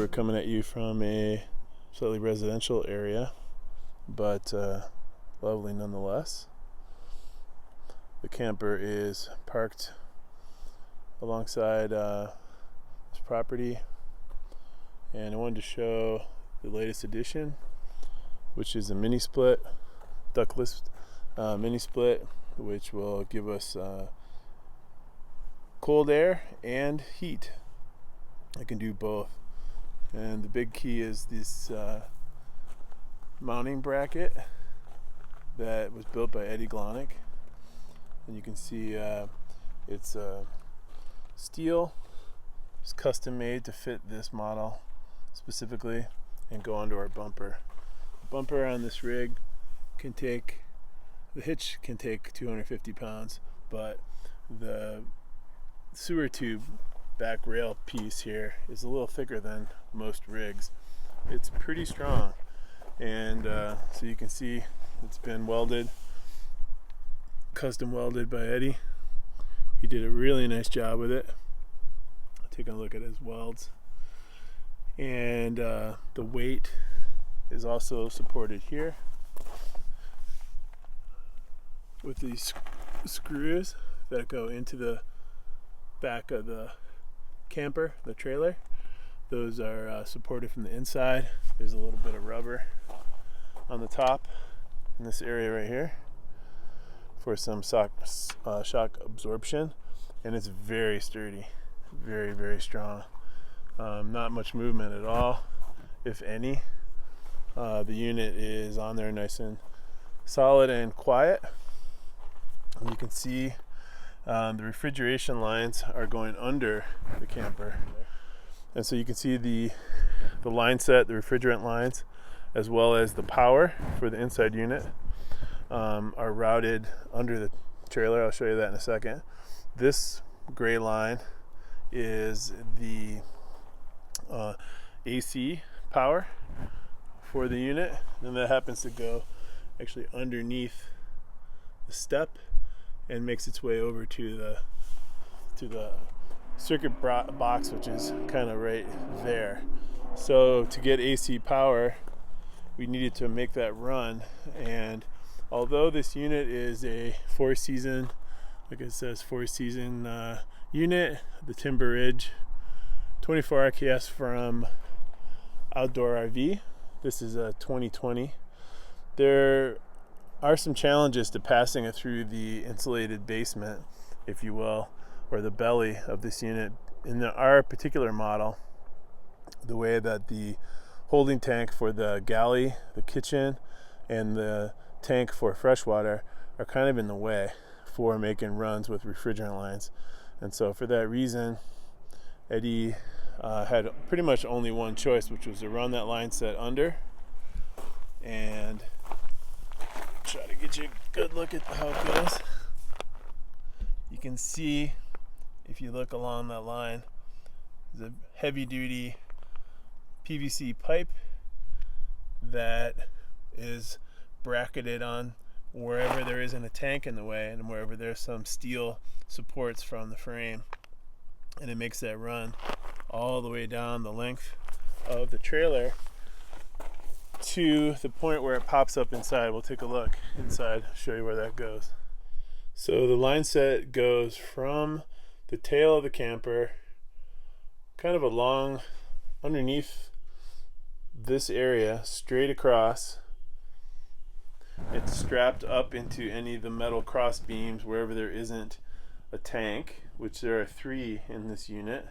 we're coming at you from a slightly residential area, but lovely nonetheless. The camper is parked alongside this property, and I wanted to show the latest addition, which is a mini split, ductless mini split, which will give us cold air and heat. I can do both. And the big key is this mounting bracket that was built by Eddie Glonick. And you can see it's steel. It's custom made to fit this model specifically and go onto our bumper. The bumper on this rig can take, the hitch can take 250 pounds, but the sewer tube back rail piece here is a little thicker than most rigs. It's pretty strong, and so you can see it's been welded, custom welded by Eddie. He did a really nice job with it. Taking a look at his welds, and the weight is also supported here with these screws that go into the back of the camper, the trailer. Those are supported from the inside. There's a little bit of rubber on the top in this area right here for some shock absorption, and it's very sturdy, very, very strong. Not much movement at all, if any. The unit is on there nice and solid and quiet, and you can see the refrigeration lines are going under the camper, and so you can see the line set, the refrigerant lines, as well as the power for the inside unit are routed under the trailer. I'll show you that in a second. This gray line is the AC power for the unit, and that happens to go actually underneath the step and makes its way over to the circuit box, which is kind of right there. So to get AC power, we needed to make that run, and although this unit is a 4-season, like it says, 4-season unit, the Timber Ridge 24 RKS from Outdoor RV, this is a 2020. There are some challenges to passing it through the insulated basement, if you will, or the belly of this unit. In our particular model, the way that the holding tank for the galley, the kitchen, and the tank for freshwater are kind of in the way for making runs with refrigerant lines. And so for that reason, Eddie had pretty much only one choice, which was to run that line set under and try to get you a good look at how it goes. You can see, if you look along that line, the heavy duty PVC pipe that is bracketed on wherever there isn't a tank in the way and wherever there's some steel supports from the frame, and it makes that run all the way down the length of the trailer to the point where it pops up inside. We'll take a look inside, show you where that goes. So the line set goes from the tail of the camper kind of along underneath this area, straight across. It's strapped up into any of the metal cross beams wherever there isn't a tank, which there are 3 in this unit,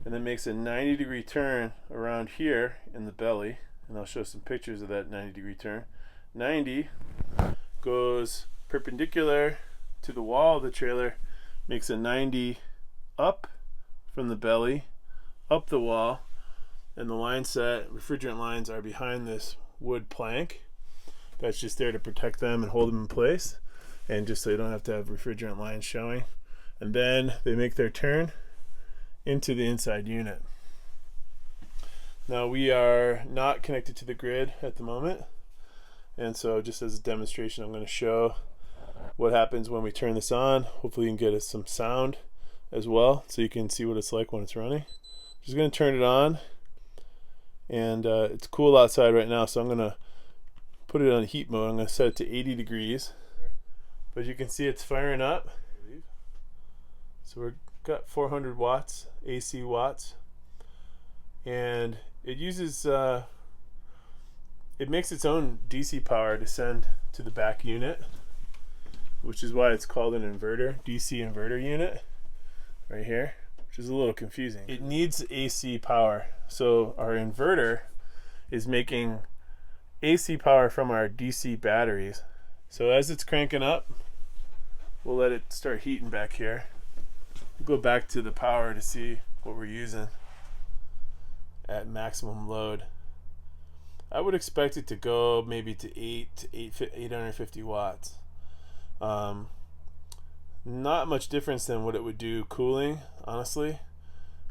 and then makes a 90-degree turn around here in the belly, and I'll show some pictures of that 90-degree turn. 90 goes perpendicular to the wall of the trailer, makes a 90 up from the belly, up the wall, and the line set, refrigerant lines, are behind this wood plank. That's just there to protect them and hold them in place, and just so you don't have to have refrigerant lines showing. And then they make their turn into the inside unit. Now we are not connected to the grid at the moment, and so just as a demonstration, I'm going to show what happens when we turn this on. Hopefully you can get us some sound as well, so you can see what it's like when it's running. Just going to turn it on, and it's cool outside right now, so I'm gonna put it on heat mode. I'm gonna set it to 80 degrees, but you can see it's firing up. So we've got 400 watts AC watts, and it uses it makes its own DC power to send to the back unit, which is why it's called an inverter, DC inverter unit right here, which is a little confusing. It needs AC power, so our inverter is making AC power from our DC batteries. So as it's cranking up, we'll let it start heating back here. We'll go back to the power to see what we're using at maximum load. I would expect it to go maybe to 850 watts. Not much difference than what it would do cooling, honestly.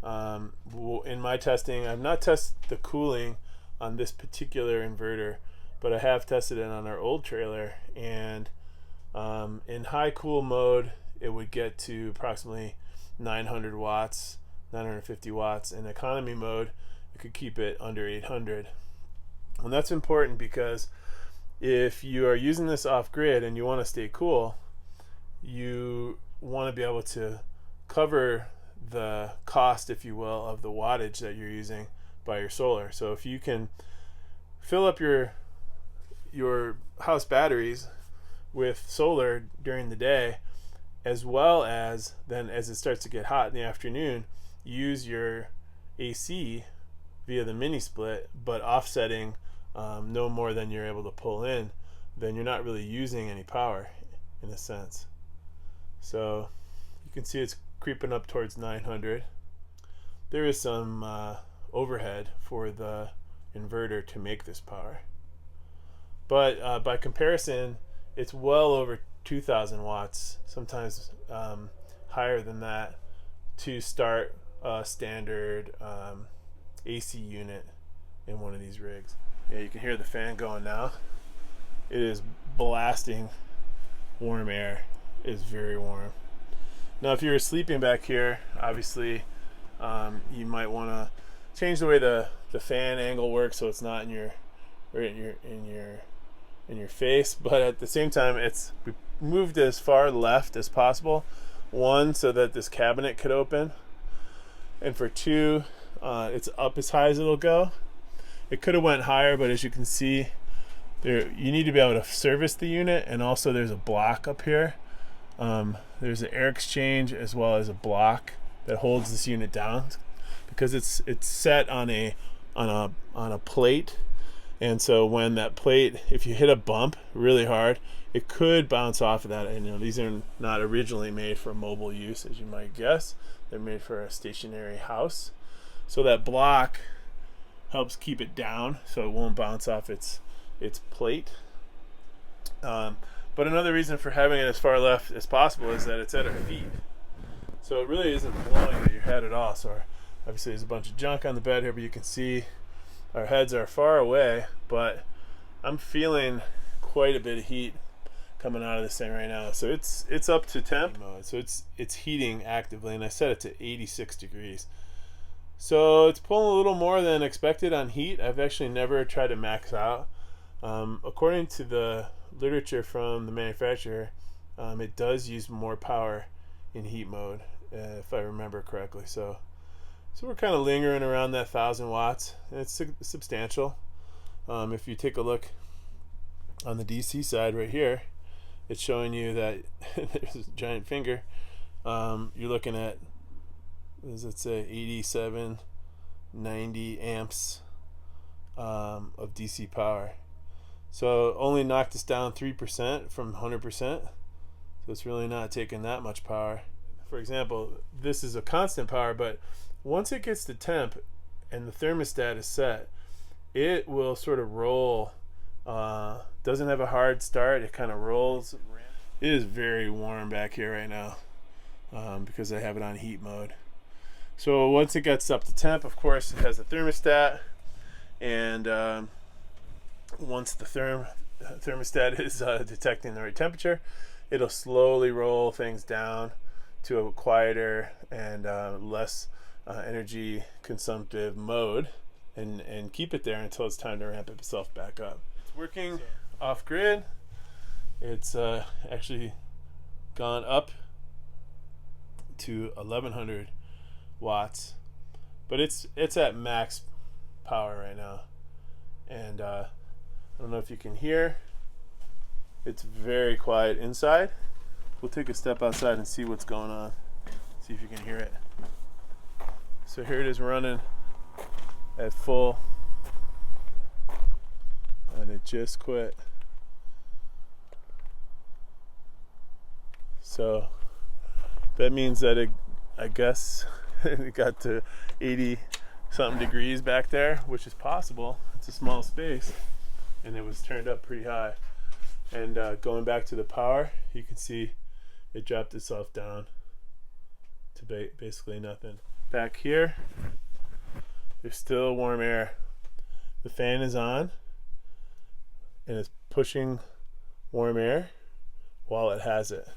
In my testing, I've not tested the cooling on this particular inverter, but I have tested it on our old trailer, and in high cool mode it would get to approximately 900 watts, 950 watts. In economy mode it could keep it under 800. And that's important because if you are using this off-grid and you want to stay cool, you want to be able to cover the cost, if you will, of the wattage that you're using by your solar. So if you can fill up your house batteries with solar during the day, as well as then as it starts to get hot in the afternoon, use your AC via the mini split, but offsetting no more than you're able to pull in, then you're not really using any power in a sense. So you can see it's creeping up towards 900. There is some overhead for the inverter to make this power, but by comparison it's well over 2,000 watts, sometimes higher than that, to start a standard AC unit in one of these rigs. Yeah, you can hear the fan going now. It is blasting warm air. It is very warm. Now if you're sleeping back here, obviously you might want to change the way the fan angle works so it's not in your face, but at the same time we moved as far left as possible. One, so that this cabinet could open, and for two, it's up as high as it'll go. It could have went higher, but as you can see there, you need to be able to service the unit, and also there's a block up here. There's an air exchange as well as a block that holds this unit down, because it's set on a plate, and so when that plate, if you hit a bump really hard, it could bounce off of that. And these are not originally made for mobile use, as you might guess. They're made for a stationary house, so that block helps keep it down so it won't bounce off its plate. But another reason for having it as far left as possible is that it's at our feet, so it really isn't blowing at your head at all. So obviously there's a bunch of junk on the bed here, but you can see our heads are far away, but I'm feeling quite a bit of heat coming out of this thing right now. So it's up to temp mode, so it's heating actively, and I set it to 86 degrees. So it's pulling a little more than expected on heat. I've actually never tried to max out. According to the literature from the manufacturer, it does use more power in heat mode, if I remember correctly. So we're kind of lingering around that 1,000 watts. It's substantial. If you take a look on the DC side right here, it's showing you that there's a giant finger. You're looking at, what does it say, 87, 90 amps of DC power. So only knocked us down 3% from 100%. So it's really not taking that much power. For example, this is a constant power, but once it gets to temp and the thermostat is set, it will sort of roll. Doesn't have a hard start. It kind of rolls. It is very warm back here right now because I have it on heat mode. So once it gets up to temp, of course, it has a thermostat, and once the thermostat is detecting the right temperature, it'll slowly roll things down to a quieter and less energy consumptive mode, and keep it there until it's time to ramp itself back up. It's working off grid. It's actually gone up to 1100 watts, but it's at max power right now. And I don't know if you can hear, it's very quiet inside. We'll take a step outside and see what's going on, see if you can hear it. So here it is running at full, and it just quit. So that means that I guess it got to 80 something degrees back there, which is possible. It's a small space, and it was turned up pretty high. And going back to the power, you can see it dropped itself down to basically nothing. Back here, there's still warm air. The fan is on, and it's pushing warm air while it has it.